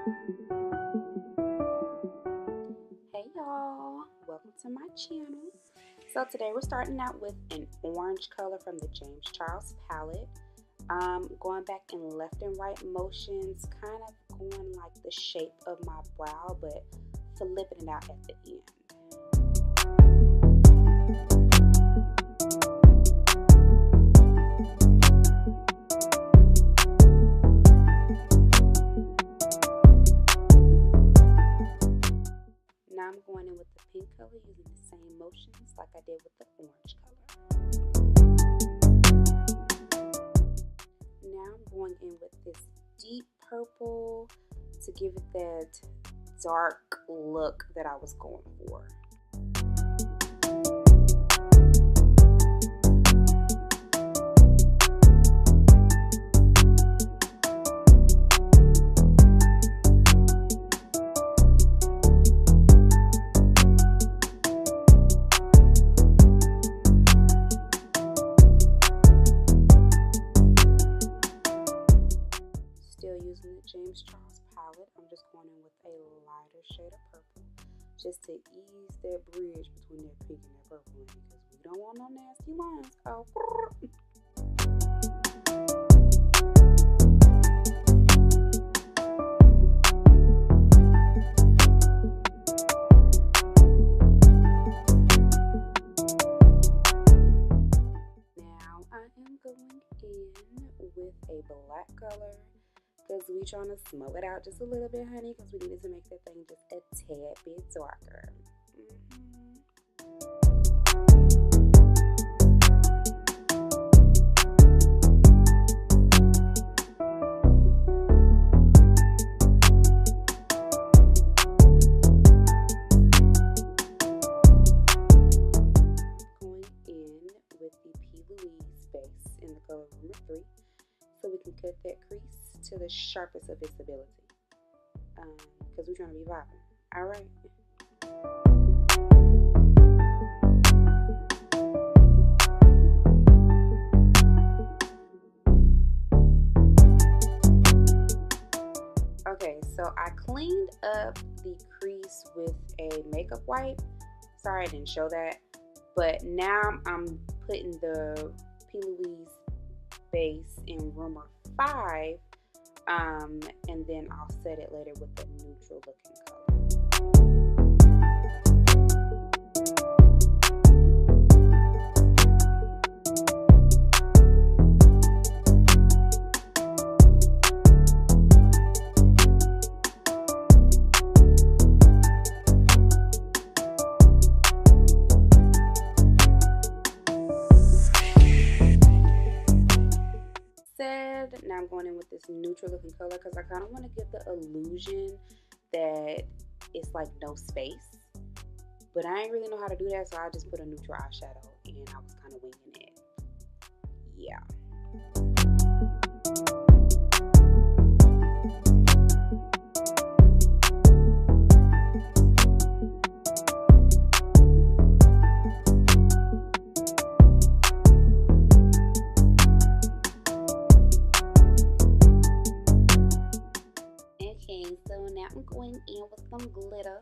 Hey y'all, welcome to my channel. So today we're starting out with an orange color from the James Charles palette. Going back in left and right motions, kind of going like the shape of my brow, but flipping it out at the end. Now I'm going in with the pink color using the same motions like I did with the orange color. Now I'm going in with this deep purple to give it that dark look that I was going for. Using the James Charles palette, I'm just going in with a lighter shade of purple just to ease that bridge between that pink and that purple because we don't want no nasty lines. Oh. Now I am going in with a black color because we trying to smoke it out just a little bit, honey, because we needed to make that thing just a tad bit darker. Going in with the P.Louis base in the color number 3 so we can cut that crease to the sharpest of its ability, because we're trying to be vibing. All right. Okay, so I cleaned up the crease with a makeup wipe. Sorry I didn't show that, but now I'm putting the P.Louis base in Rumor 5, and then I'll set it later with a neutral looking color. Now I'm going in with this neutral looking color because I kind of want to give the illusion that it's like no space, but I ain't really know how to do that, so I just put a neutral eyeshadow and I was kind of winging it. Yeah. So now I'm going in with some glitter.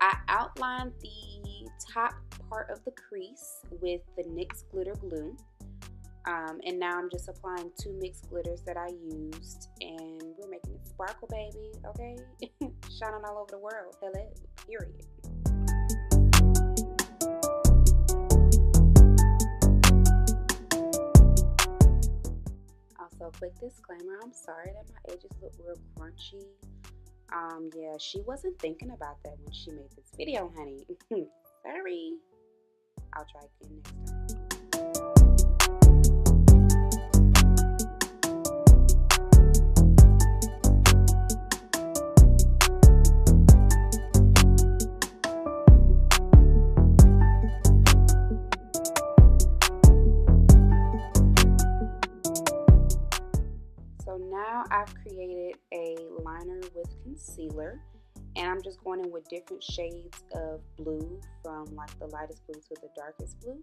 I outlined the top part of the crease with the NYX glitter glue. And now I'm just applying 2 mixed glitters that I used, and we're making it sparkle, baby, okay? Shining all over the world, hello, period. Also, quick disclaimer, I'm sorry that my edges look real crunchy. Yeah, she wasn't thinking about that when she made this video, honey. Sorry. I'll try again next time. So now I've created a liner with concealer, and I'm just going in with different shades of blue, from like the lightest blue to the darkest blue,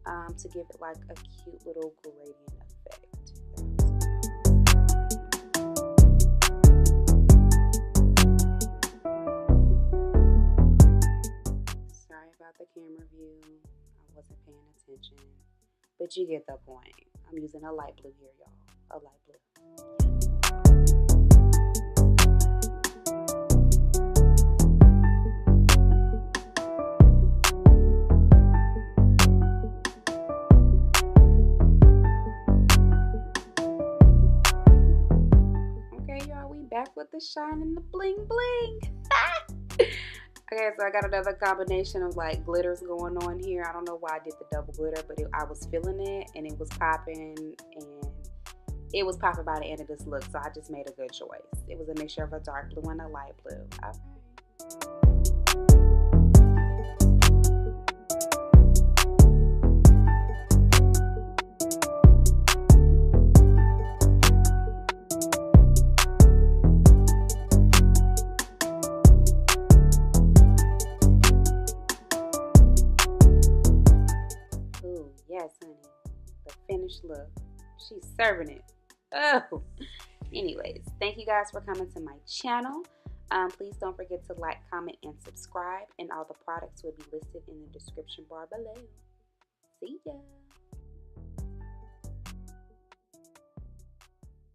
to give it like a cute little gradient effect. But you get the point. I'm using a light blue here, y'all. A light blue. Okay, y'all, we back with the shine and the bling bling. Okay, so I got another combination of like glitters going on here. I don't know why I did the double glitter, but I was feeling it and it was popping, and it was popping by the end of this look, so I just made a good choice. It was a mixture of a dark blue and a light blue. Okay. Ooh, yes, honey. The finished look. She's serving it. Oh. Anyways, thank you guys for coming to my channel. Please don't forget to like, comment, and subscribe. And all the products will be listed in the description bar below. See ya.